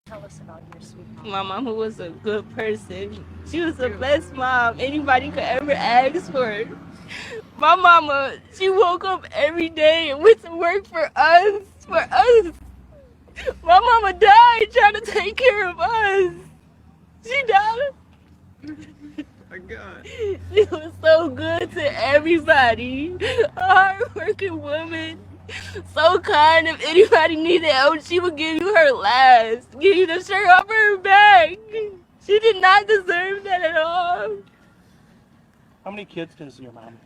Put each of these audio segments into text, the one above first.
Tell us about your sweet mom. My mama was a good person. She was the best mom anybody could ever ask for. My mama, she woke up every day and went to work for us. For us. My mama died trying to take care of us. She died. My God. She was so good to everybody. A hard-working woman. So kind. If anybody needed help, she would give you her last. Give you the shirt off her back. She did not deserve that at all. How many kids does your mom?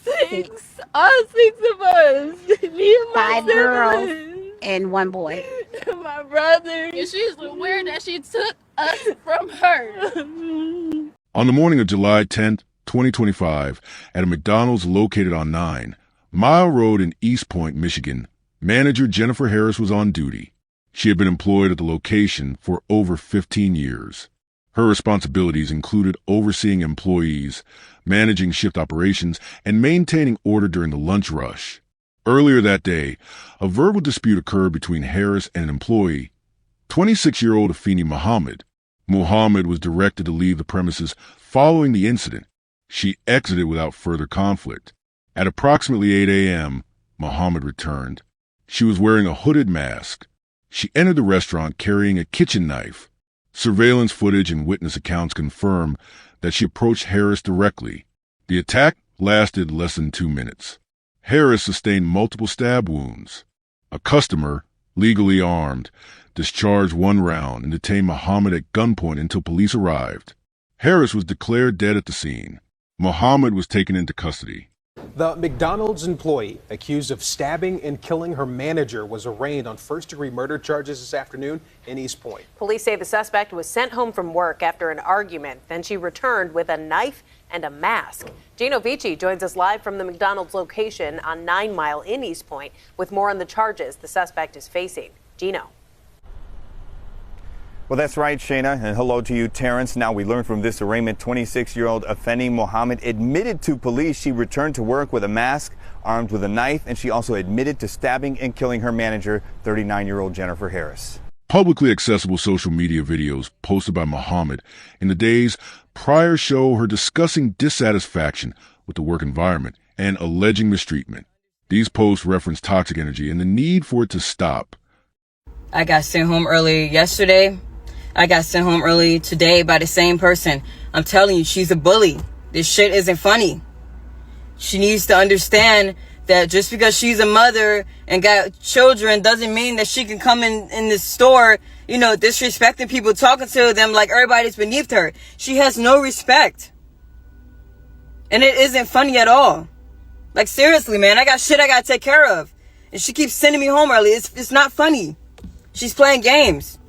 6. All 6 of us. Me and my 5 girls siblings. and 1 boy. My brother. And she's aware that she took us from her. On the morning of July 10th, 2025, at a McDonald's located on 9 Mile Road in East Point, Michigan, manager Jennifer Harris was on duty. She had been employed at the location for over 15 years. Her responsibilities included overseeing employees, managing shift operations, and maintaining order during the lunch rush. Earlier that day, a verbal dispute occurred between Harris and an employee, 26-year-old Afeni Muhammad. Muhammad was directed to leave the premises following the incident. She exited without further conflict. At approximately 8 a.m., Muhammad returned. She was wearing a hooded mask. She entered the restaurant carrying a kitchen knife. Surveillance footage and witness accounts confirm that she approached Harris directly. The attack lasted less than 2 minutes. Harris sustained multiple stab wounds. A customer, legally armed, discharged 1 round and detained Muhammad at gunpoint until police arrived. Harris was declared dead at the scene. Muhammad was taken into custody. The McDonald's employee accused of stabbing and killing her manager was arraigned on first-degree murder charges this afternoon in East Point. Police say the suspect was sent home from work after an argument. Then she returned with a knife and a mask. Gino Vici joins us live from the McDonald's location on 9 Mile in East Point with more on the charges the suspect is facing. Gino. Well, that's right, Shayna, and hello to you, Terrence. Now, we learned from this arraignment, 26-year-old Afeni Muhammad admitted to police she returned to work with a mask, armed with a knife, and she also admitted to stabbing and killing her manager, 39-year-old Jennifer Harris. Publicly accessible social media videos posted by Muhammad in the days prior show her discussing dissatisfaction with the work environment and alleging mistreatment. These posts reference toxic energy and the need for it to stop. I got sent home early yesterday. I got sent home early today by the same person. I'm telling you, she's a bully. This shit isn't funny. She needs to understand that just because she's a mother and got children doesn't mean that she can come in the store, disrespecting people, talking to them like everybody's beneath her. She has no respect. And it isn't funny at all. Like, seriously, man, I got shit I gotta take care of. And she keeps sending me home early. It's not funny. She's playing games.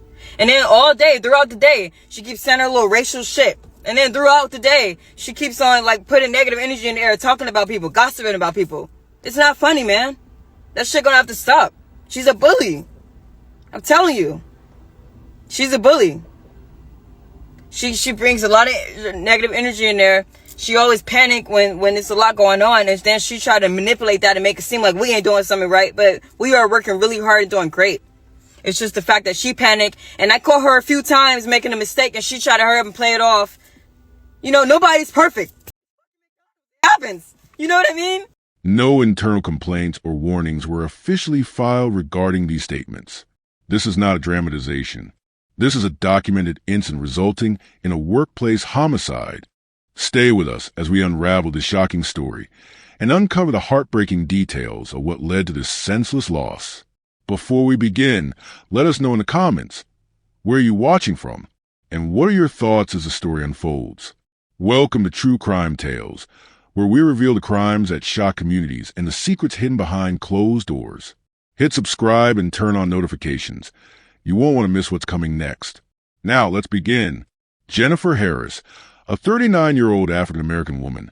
And then all day, throughout the day, she keeps saying her little racial shit. And then throughout the day, she keeps on, putting negative energy in the air, talking about people, gossiping about people. It's not funny, man. That shit gonna have to stop. She's a bully. I'm telling you. She's a bully. She brings a lot of negative energy in there. She always panic when there's a lot going on. And then she try to manipulate that and make it seem like we ain't doing something right. But we are working really hard and doing great. It's just the fact that she panicked, and I caught her a few times making a mistake, and she tried to hurry up and play it off. Nobody's perfect. It happens. You know what I mean? No internal complaints or warnings were officially filed regarding these statements. This is not a dramatization. This is a documented incident resulting in a workplace homicide. Stay with us as we unravel this shocking story and uncover the heartbreaking details of what led to this senseless loss. Before we begin, let us know in the comments, where are you watching from? And what are your thoughts as the story unfolds? Welcome to True Crime Tales, where we reveal the crimes that shock communities and the secrets hidden behind closed doors. Hit subscribe and turn on notifications. You won't want to miss what's coming next. Now, let's begin. Jennifer Harris, a 39-year-old African-American woman,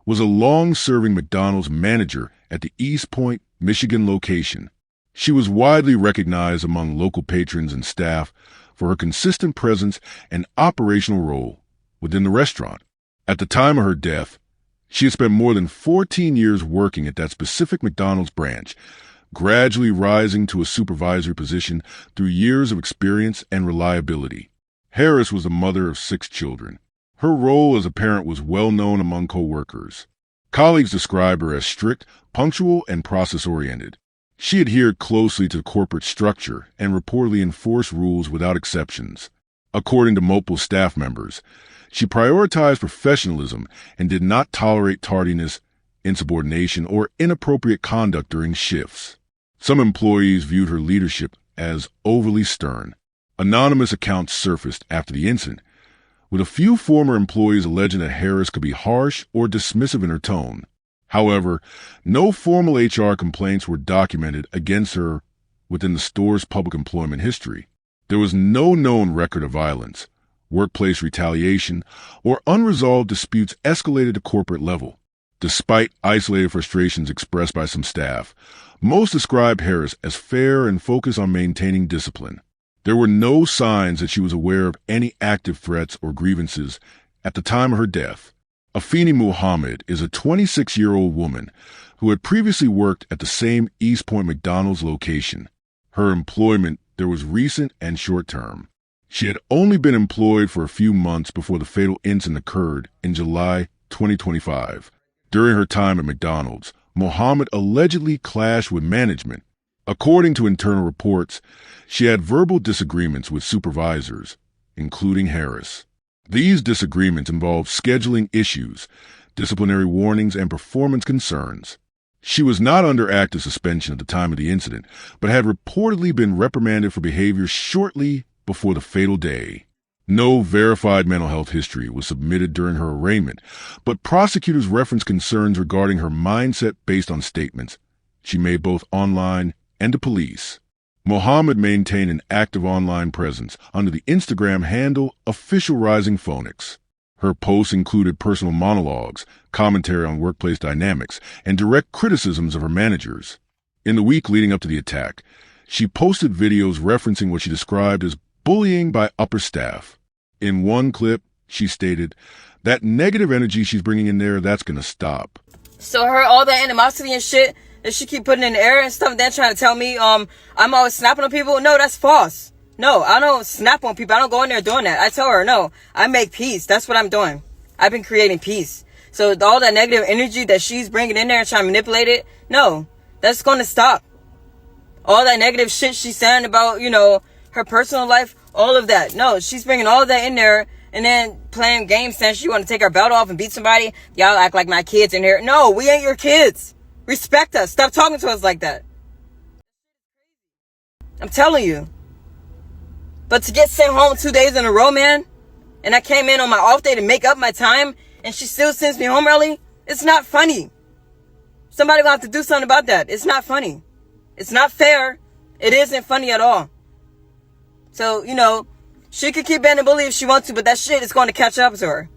was a long-serving McDonald's manager at the East Point, Michigan location. She was widely recognized among local patrons and staff for her consistent presence and operational role within the restaurant. At the time of her death, she had spent more than 14 years working at that specific McDonald's branch, gradually rising to a supervisory position through years of experience and reliability. Harris was the mother of 6 children. Her role as a parent was well known among co-workers. Colleagues described her as strict, punctual, and process-oriented. She adhered closely to corporate structure and reportedly enforced rules without exceptions. According to multiple staff members, she prioritized professionalism and did not tolerate tardiness, insubordination, or inappropriate conduct during shifts. Some employees viewed her leadership as overly stern. Anonymous accounts surfaced after the incident, with a few former employees alleging that Harris could be harsh or dismissive in her tone. However, no formal HR complaints were documented against her within the store's public employment history. There was no known record of violence, workplace retaliation, or unresolved disputes escalated to corporate level. Despite isolated frustrations expressed by some staff, most described Harris as fair and focused on maintaining discipline. There were no signs that she was aware of any active threats or grievances at the time of her death. Afeni Muhammad is a 26-year-old woman who had previously worked at the same East Point McDonald's location. Her employment there was recent and short-term. She had only been employed for a few months before the fatal incident occurred in July 2025. During her time at McDonald's, Muhammad allegedly clashed with management. According to internal reports, she had verbal disagreements with supervisors, including Harris. These disagreements involved scheduling issues, disciplinary warnings, and performance concerns. She was not under active suspension at the time of the incident, but had reportedly been reprimanded for behavior shortly before the fatal day. No verified mental health history was submitted during her arraignment, but prosecutors referenced concerns regarding her mindset based on statements she made both online and to police. Muhammad maintained an active online presence under the Instagram handle Official Rising Phonics. Her posts included personal monologues, commentary on workplace dynamics, and direct criticisms of her managers. In the week leading up to the attack, she posted videos referencing what she described as bullying by upper staff. In one clip, she stated, "That negative energy she's bringing in there, that's gonna stop." So her, all that animosity and shit that she keep putting in the air and stuff, then trying to tell me, I'm always snapping on people. No, that's false. No, I don't snap on people. I don't go in there doing that. I tell her, no, I make peace. That's what I'm doing. I've been creating peace. So all that negative energy that she's bringing in there and trying to manipulate it, no, that's going to stop. All that negative shit she's saying about, her personal life, all of that. No, she's bringing all of that in there and then playing games saying she want to take her belt off and beat somebody. Y'all act like my kids in here. No, we ain't your kids. Respect us. Stop talking to us like that. I'm telling you. But to get sent home 2 days in a row, man, and I came in on my off day to make up my time, and she still sends me home early, it's not funny. Somebody will have to do something about that. It's not funny. It's not fair. It isn't funny at all. So, she could keep being a bully if she wants to, but that shit is going to catch up to her.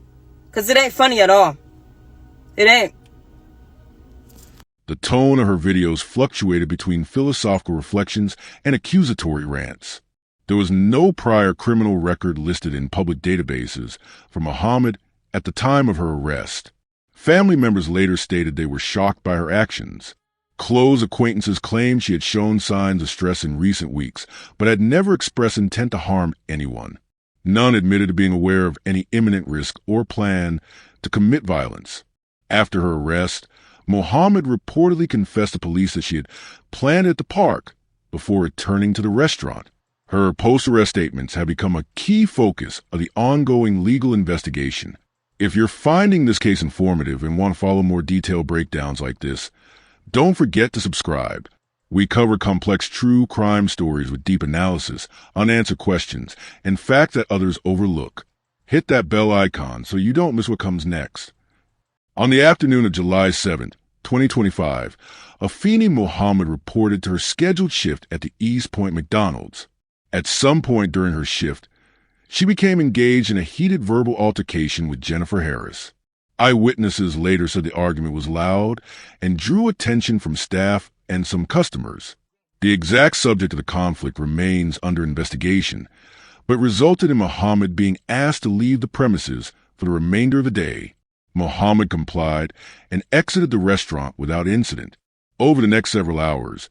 Because it ain't funny at all. It ain't. The tone of her videos fluctuated between philosophical reflections and accusatory rants. There was no prior criminal record listed in public databases for Muhammad at the time of her arrest. Family members later stated they were shocked by her actions. Close acquaintances claimed she had shown signs of stress in recent weeks, but had never expressed intent to harm anyone. None admitted to being aware of any imminent risk or plan to commit violence. After her arrest, Muhammad reportedly confessed to police that she had planned at the park before returning to the restaurant. Her post-arrest statements have become a key focus of the ongoing legal investigation. If you're finding this case informative and want to follow more detailed breakdowns like this, don't forget to subscribe. We cover complex true crime stories with deep analysis, unanswered questions, and facts that others overlook. Hit that bell icon so you don't miss what comes next. On the afternoon of July 7th, 2025, Afeni Muhammad reported to her scheduled shift at the East Point McDonald's. At some point during her shift, she became engaged in a heated verbal altercation with Jennifer Harris. Eyewitnesses later said the argument was loud and drew attention from staff and some customers. The exact subject of the conflict remains under investigation, but resulted in Muhammad being asked to leave the premises for the remainder of the day. Muhammad complied and exited the restaurant without incident. Over the next several hours,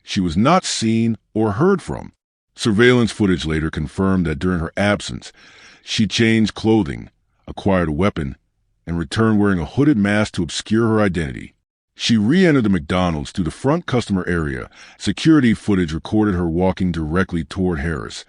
She was not seen or heard from. Surveillance footage later confirmed that during her absence, she changed clothing, acquired a weapon, and returned wearing a hooded mask to obscure her identity. She re-entered the McDonald's through the front customer area. Security footage recorded her walking directly toward Harris,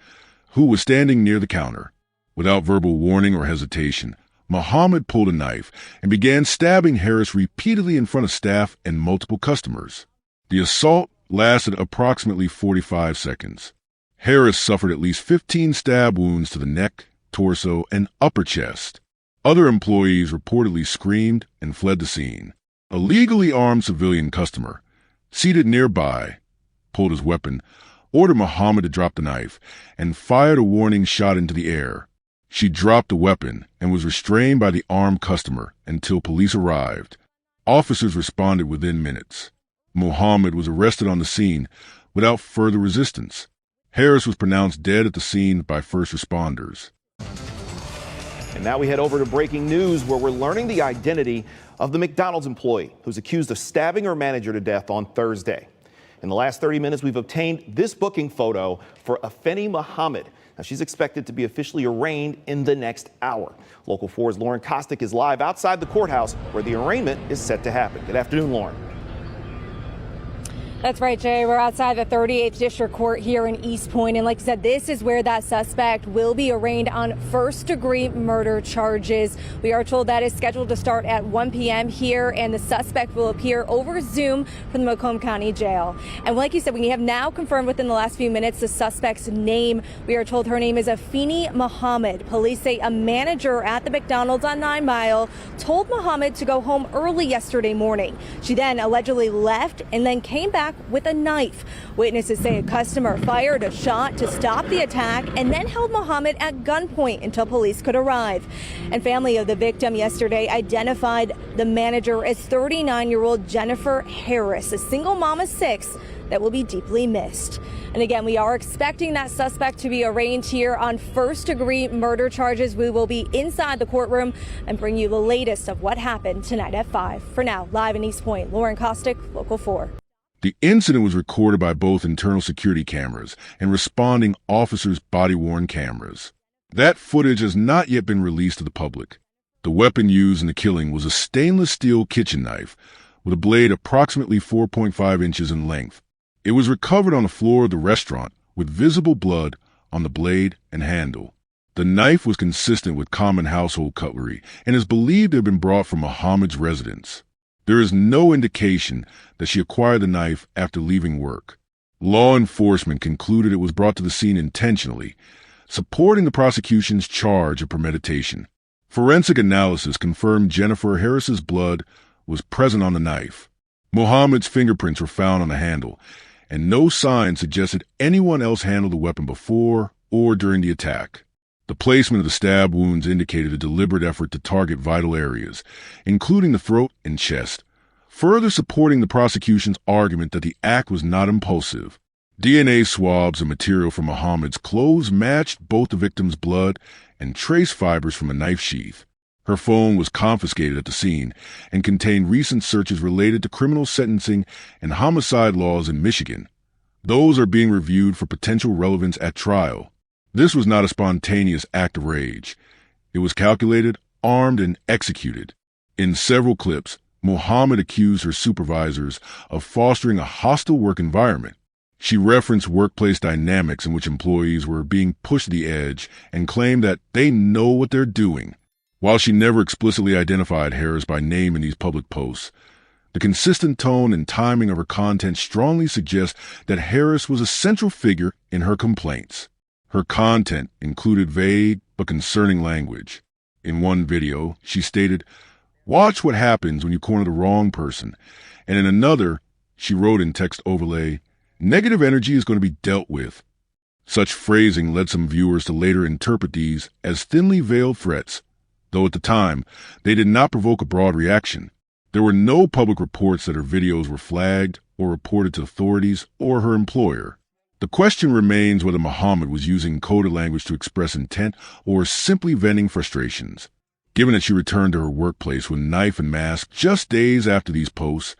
who was standing near the counter. Without verbal warning or hesitation, Muhammad pulled a knife and began stabbing Harris repeatedly in front of staff and multiple customers. The assault lasted approximately 45 seconds. Harris suffered at least 15 stab wounds to the neck, torso, and upper chest. Other employees reportedly screamed and fled the scene. A legally armed civilian customer, seated nearby, pulled his weapon, ordered Muhammad to drop the knife, and fired a warning shot into the air. She dropped the weapon and was restrained by the armed customer until police arrived. Officers responded within minutes. Muhammad was arrested on the scene without further resistance. Harris was pronounced dead at the scene by first responders. And now we head over to breaking news, where we're learning the identity of the McDonald's employee who's accused of stabbing her manager to death on Thursday. In the last 30 minutes, we've obtained this booking photo for Afeni Muhammad. Now, she's expected to be officially arraigned in the next hour. Local 4's Lauren Kostick is live outside the courthouse where the arraignment is set to happen. Good afternoon, Lauren. That's right, Jay. We're outside the 38th District Court here in East Point. And like I said, this is where that suspect will be arraigned on first-degree murder charges. We are told that is scheduled to start at 1 p.m. here, and the suspect will appear over Zoom from the Macomb County Jail. And like you said, we have now confirmed within the last few minutes the suspect's name. We are told her name is Afeni Muhammad. Police say a manager at the McDonald's on 9 Mile told Muhammad to go home early yesterday morning. She then allegedly left and then came back with a knife. Witnesses say a customer fired a shot to stop the attack and then held Muhammad at gunpoint until police could arrive. And family of the victim yesterday identified the manager as 39-year-old Jennifer Harris, a single mom of 6 that will be deeply missed. And again, we are expecting that suspect to be arraigned here on first-degree murder charges. We will be inside the courtroom and bring you the latest of what happened tonight at 5. For now, live in East Point, Lauren Kostick, Local 4. The incident was recorded by both internal security cameras and responding officers' body-worn cameras. That footage has not yet been released to the public. The weapon used in the killing was a stainless steel kitchen knife with a blade approximately 4.5 inches in length. It was recovered on the floor of the restaurant with visible blood on the blade and handle. The knife was consistent with common household cutlery and is believed to have been brought from Muhammad's residence. There is no indication that she acquired the knife after leaving work. Law enforcement concluded it was brought to the scene intentionally, supporting the prosecution's charge of premeditation. Forensic analysis confirmed Jennifer Harris's blood was present on the knife. Muhammad's fingerprints were found on the handle, and no sign suggested anyone else handled the weapon before or during the attack. The placement of the stab wounds indicated a deliberate effort to target vital areas, including the throat and chest, further supporting the prosecution's argument that the act was not impulsive. DNA swabs and material from Muhammad's clothes matched both the victim's blood and trace fibers from a knife sheath. Her phone was confiscated at the scene and contained recent searches related to criminal sentencing and homicide laws in Michigan. Those are being reviewed for potential relevance at trial. This was not a spontaneous act of rage. It was calculated, armed, and executed. In several clips, Muhammad accused her supervisors of fostering a hostile work environment. She referenced workplace dynamics in which employees were being pushed to the edge and claimed that they know what they're doing. While she never explicitly identified Harris by name in these public posts, the consistent tone and timing of her content strongly suggest that Harris was a central figure in her complaints. Her content included vague but concerning language. In one video, she stated, "Watch what happens when you corner the wrong person." And in another, she wrote in text overlay, "Negative energy is going to be dealt with." Such phrasing led some viewers to later interpret these as thinly veiled threats, though at the time, they did not provoke a broad reaction. There were no public reports that her videos were flagged or reported to authorities or her employer. The question remains whether Muhammad was using coded language to express intent or simply venting frustrations. Given that she returned to her workplace with knife and mask just days after these posts,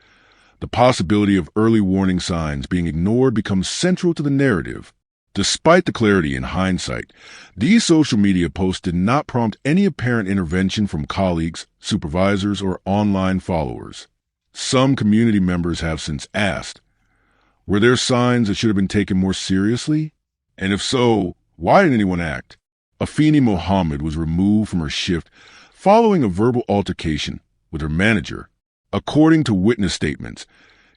The possibility of early warning signs being ignored becomes central to the narrative. Despite the clarity in hindsight, these social media posts did not prompt any apparent intervention from colleagues, supervisors, or online followers. Some community members have since asked, were there signs that should have been taken more seriously? And if so, why didn't anyone act? Afeni Muhammad was removed from her shift following a verbal altercation with her manager. According to witness statements,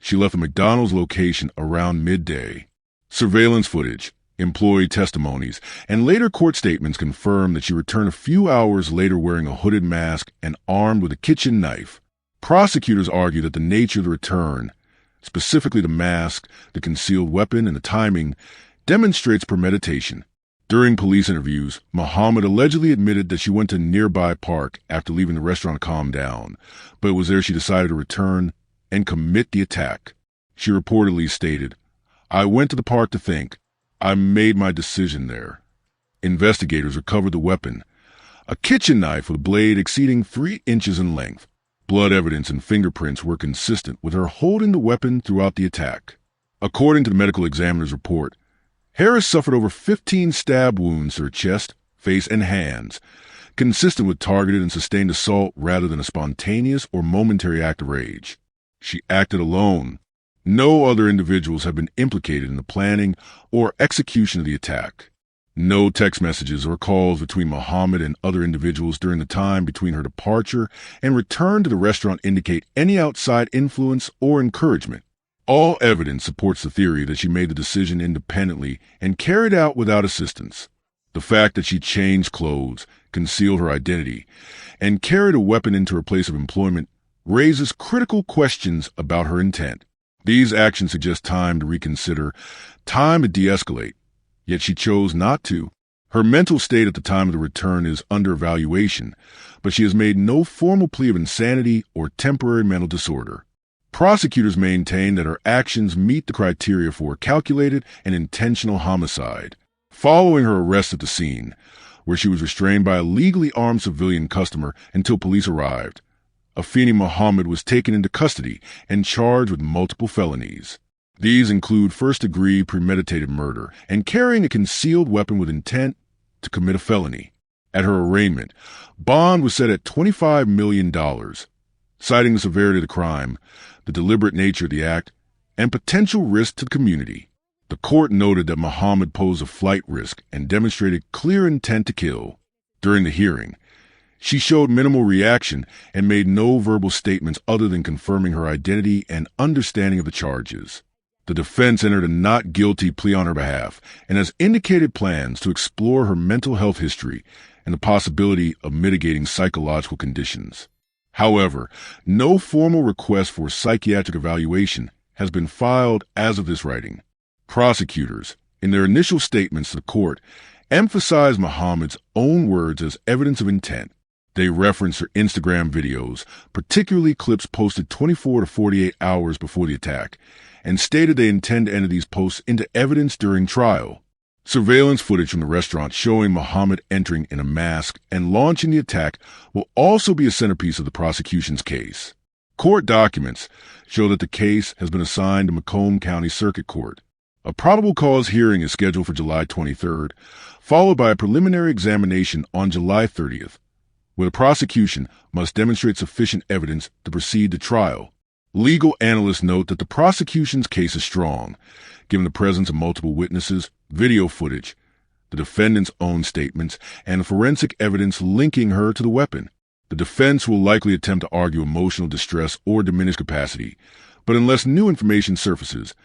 she left the McDonald's location around midday. Surveillance footage, employee testimonies, and later court statements confirm that she returned a few hours later wearing a hooded mask and armed with a kitchen knife. Prosecutors argue that the nature of the return, specifically the mask, the concealed weapon, and the timing, demonstrates premeditation. During police interviews, Muhammad allegedly admitted that she went to a nearby park after leaving the restaurant to calm down, but it was there she decided to return and commit the attack. She reportedly stated, "I went to the park to think. I made my decision there." Investigators recovered the weapon, a kitchen knife with a blade exceeding 3 inches in length. Blood evidence and fingerprints were consistent with her holding the weapon throughout the attack. According to the medical examiner's report, Harris suffered over 15 stab wounds to her chest, face, and hands, consistent with targeted and sustained assault rather than a spontaneous or momentary act of rage. She acted alone. No other individuals have been implicated in the planning or execution of the attack. No text messages or calls between Muhammad and other individuals during the time between her departure and return to the restaurant indicate any outside influence or encouragement. All evidence supports the theory that she made the decision independently and carried out without assistance. The fact that she changed clothes, concealed her identity, and carried a weapon into her place of employment raises critical questions about her intent. These actions suggest time to reconsider, time to de-escalate, yet she chose not to. Her mental state at the time of the return is under evaluation, but she has made no formal plea of insanity or temporary mental disorder. Prosecutors maintain that her actions meet the criteria for calculated and intentional homicide. Following her arrest at the scene, where she was restrained by a legally armed civilian customer until police arrived, Afeni Muhammad was taken into custody and charged with multiple felonies. These include first-degree premeditated murder and carrying a concealed weapon with intent to commit a felony. At her arraignment, bond was set at $25 million, citing the severity of the crime, the deliberate nature of the act, and potential risk to the community. The court noted that Muhammad posed a flight risk and demonstrated clear intent to kill. During the hearing, she showed minimal reaction and made no verbal statements other than confirming her identity and understanding of the charges. The defense entered a not guilty plea on her behalf and has indicated plans to explore her mental health history and the possibility of mitigating psychological conditions. However, no formal request for psychiatric evaluation has been filed as of this writing. Prosecutors, in their initial statements to the court, emphasized Muhammad's own words as evidence of intent. They referenced her Instagram videos, particularly clips posted 24 to 48 hours before the attack, and stated they intend to enter these posts into evidence during trial. Surveillance footage from the restaurant showing Muhammad entering in a mask and launching the attack will also be a centerpiece of the prosecution's case. Court documents show that the case has been assigned to Macomb County Circuit Court. A probable cause hearing is scheduled for July 23rd, followed by a preliminary examination on July 30th, where the prosecution must demonstrate sufficient evidence to proceed to trial. Legal analysts note that the prosecution's case is strong, given the presence of multiple witnesses, video footage, the defendant's own statements, and forensic evidence linking her to the weapon. The defense will likely attempt to argue emotional distress or diminished capacity, but unless new information surfaces,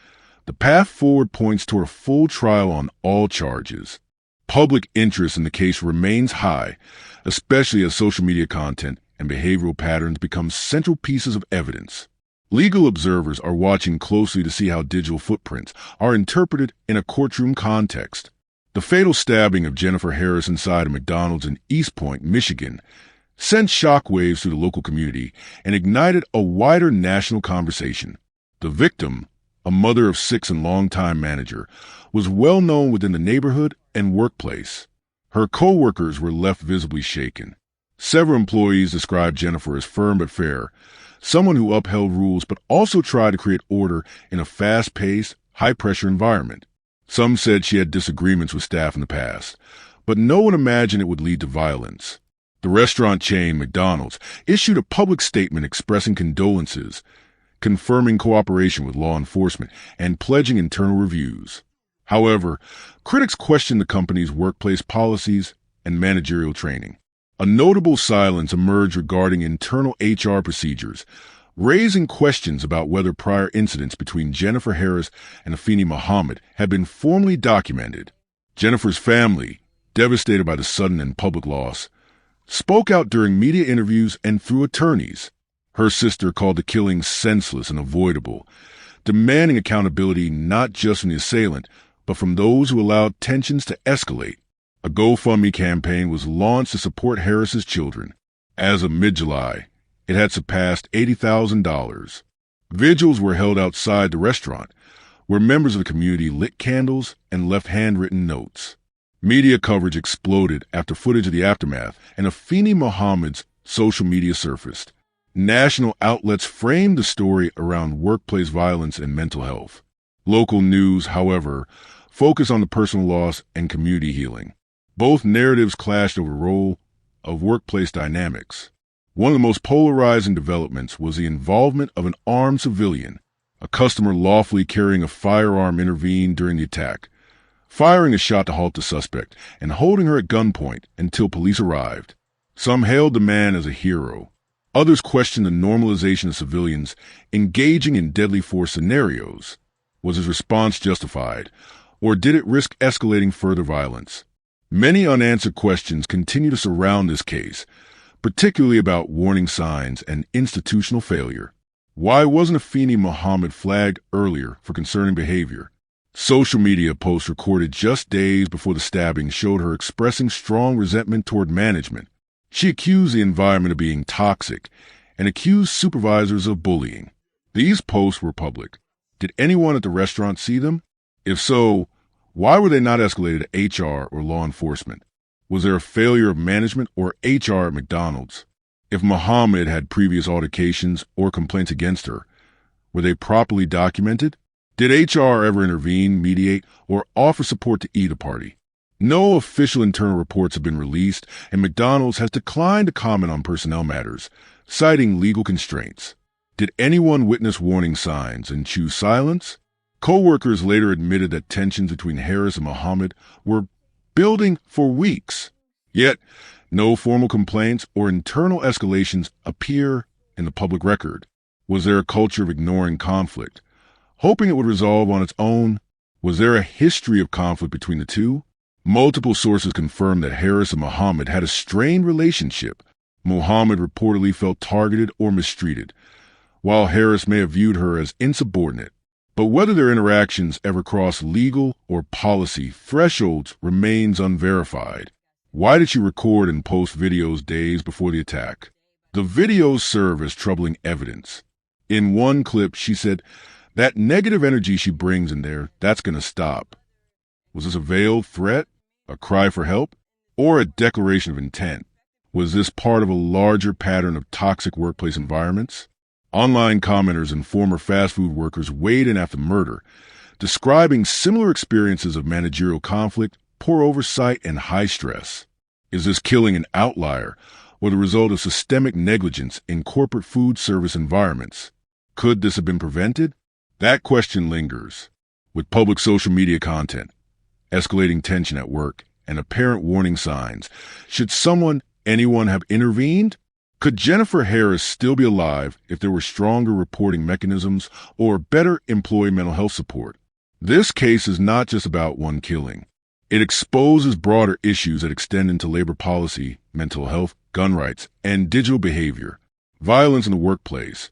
the path forward points toward a full trial on all charges. Public interest in the case remains high, especially as social media content and behavioral patterns become central pieces of evidence. Legal observers are watching closely to see how digital footprints are interpreted in a courtroom context. The fatal stabbing of Jennifer Harris inside a McDonald's in East Point, Michigan, sent shockwaves through the local community and ignited a wider national conversation. The victim, a mother of 6 and longtime manager, was well known within the neighborhood and workplace. Her co-workers were left visibly shaken. Several employees described Jennifer as firm but fair, someone who upheld rules but also tried to create order in a fast-paced, high-pressure environment. Some said she had disagreements with staff in the past, but no one imagined it would lead to violence. The restaurant chain, McDonald's, issued a public statement expressing condolences, confirming cooperation with law enforcement, and pledging internal reviews. However, critics questioned the company's workplace policies and managerial training. A notable silence emerged regarding internal HR procedures, raising questions about whether prior incidents between Jennifer Harris and Afeni Muhammad had been formally documented. Jennifer's family, devastated by the sudden and public loss, spoke out during media interviews and through attorneys. Her sister called the killing senseless and avoidable, demanding accountability not just from the assailant, but from those who allowed tensions to escalate. A GoFundMe campaign was launched to support Harris's children. As of mid-July, it had surpassed $80,000. Vigils were held outside the restaurant, where members of the community lit candles and left handwritten notes. Media coverage exploded after footage of the aftermath and Afeni Muhammad's social media surfaced. National outlets framed the story around workplace violence and mental health. Local news, however, focused on the personal loss and community healing. Both narratives clashed over the role of workplace dynamics. One of the most polarizing developments was the involvement of an armed civilian. A customer lawfully carrying a firearm intervened during the attack, firing a shot to halt the suspect and holding her at gunpoint until police arrived. Some hailed the man as a hero. Others questioned the normalization of civilians engaging in deadly force scenarios. Was his response justified, or did it risk escalating further violence? Many unanswered questions continue to surround this case, particularly about warning signs and institutional failure. Why wasn't Afeni Muhammad flagged earlier for concerning behavior? Social media posts recorded just days before the stabbing showed her expressing strong resentment toward management. She accused the environment of being toxic and accused supervisors of bullying. These posts were public. Did anyone at the restaurant see them? If so, why were they not escalated to HR or law enforcement? Was there a failure of management or HR at McDonald's? If Muhammad had previous altercations or complaints against her, were they properly documented? Did HR ever intervene, mediate, or offer support to either party? No official internal reports have been released, and McDonald's has declined to comment on personnel matters, citing legal constraints. Did anyone witness warning signs and choose silence? Co-workers later admitted that tensions between Harris and Muhammad were building for weeks. Yet, no formal complaints or internal escalations appear in the public record. Was there a culture of ignoring conflict, hoping it would resolve on its own? Was there a history of conflict between the two? Multiple sources confirmed that Harris and Muhammad had a strained relationship. Muhammad reportedly felt targeted or mistreated, while Harris may have viewed her as insubordinate. But whether their interactions ever crossed legal or policy thresholds remains unverified. Why did she record and post videos days before the attack? The videos serve as troubling evidence. In one clip, she said, "That negative energy she brings in there, that's going to stop." Was this a veiled threat, a cry for help, or a declaration of intent? Was this part of a larger pattern of toxic workplace environments? Online commenters and former fast food workers weighed in after murder, describing similar experiences of managerial conflict, poor oversight, and high stress. Is this killing an outlier or the result of systemic negligence in corporate food service environments? Could this have been prevented? That question lingers. With public social media content, escalating tension at work, and apparent warning signs, should anyone have intervened? Could Jennifer Harris still be alive if there were stronger reporting mechanisms or better employee mental health support? This case is not just about one killing. It exposes broader issues that extend into labor policy, mental health, gun rights, and digital behavior. Violence in the workplace,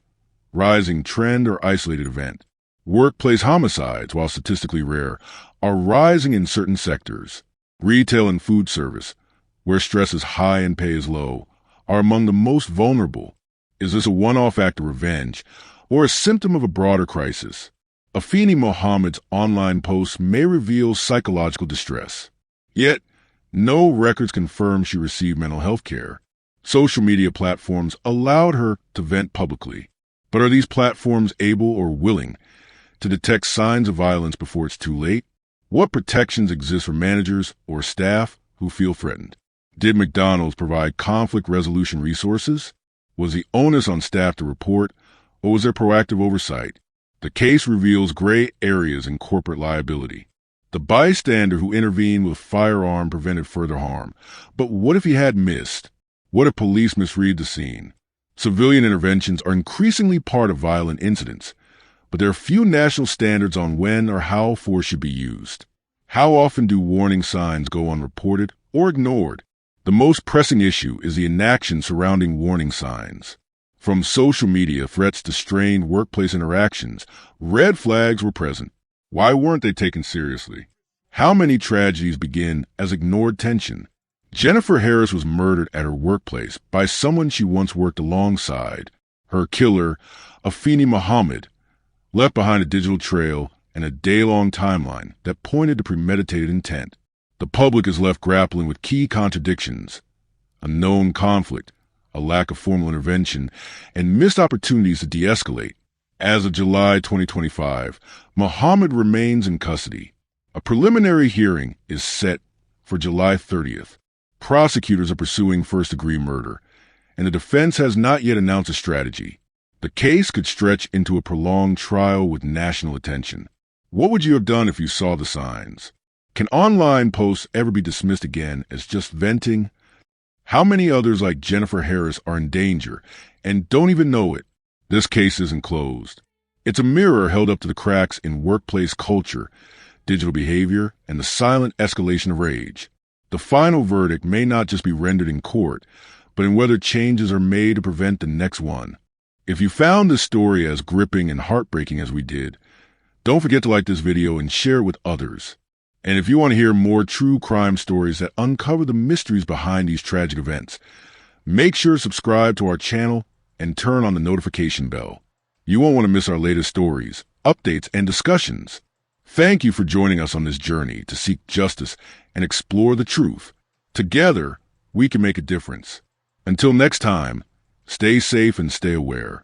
rising trend or isolated event. Workplace homicides, while statistically rare, are rising in certain sectors. Retail and food service, where stress is high and pay is low, are among the most vulnerable. Is this a one-off act of revenge or a symptom of a broader crisis? Afeni Muhammad's online posts may reveal psychological distress. Yet, no records confirm she received mental health care. Social media platforms allowed her to vent publicly. But are these platforms able or willing to detect signs of violence before it's too late? What protections exist for managers or staff who feel threatened? Did McDonald's provide conflict resolution resources? Was the onus on staff to report, or was there proactive oversight? The case reveals gray areas in corporate liability. The bystander who intervened with firearm prevented further harm. But what if he had missed? What if police misread the scene? Civilian interventions are increasingly part of violent incidents, but there are few national standards on when or how force should be used. How often do warning signs go unreported or ignored? The most pressing issue is the inaction surrounding warning signs. From social media threats to strained workplace interactions, red flags were present. Why weren't they taken seriously? How many tragedies begin as ignored tension? Jennifer Harris was murdered at her workplace by someone she once worked alongside. Her killer, Afeni Muhammad, left behind a digital trail and a day-long timeline that pointed to premeditated intent. The public is left grappling with key contradictions, a known conflict, a lack of formal intervention, and missed opportunities to de-escalate. As of July 2025, Muhammad remains in custody. A preliminary hearing is set for July 30th. Prosecutors are pursuing first-degree murder, and the defense has not yet announced a strategy. The case could stretch into a prolonged trial with national attention. What would you have done if you saw the signs? Can online posts ever be dismissed again as just venting? How many others like Jennifer Harris are in danger and don't even know it? This case isn't closed. It's a mirror held up to the cracks in workplace culture, digital behavior, and the silent escalation of rage. The final verdict may not just be rendered in court, but in whether changes are made to prevent the next one. If you found this story as gripping and heartbreaking as we did, don't forget to like this video and share it with others. And if you want to hear more true crime stories that uncover the mysteries behind these tragic events, make sure to subscribe to our channel and turn on the notification bell. You won't want to miss our latest stories, updates, and discussions. Thank you for joining us on this journey to seek justice and explore the truth. Together, we can make a difference. Until next time, stay safe and stay aware.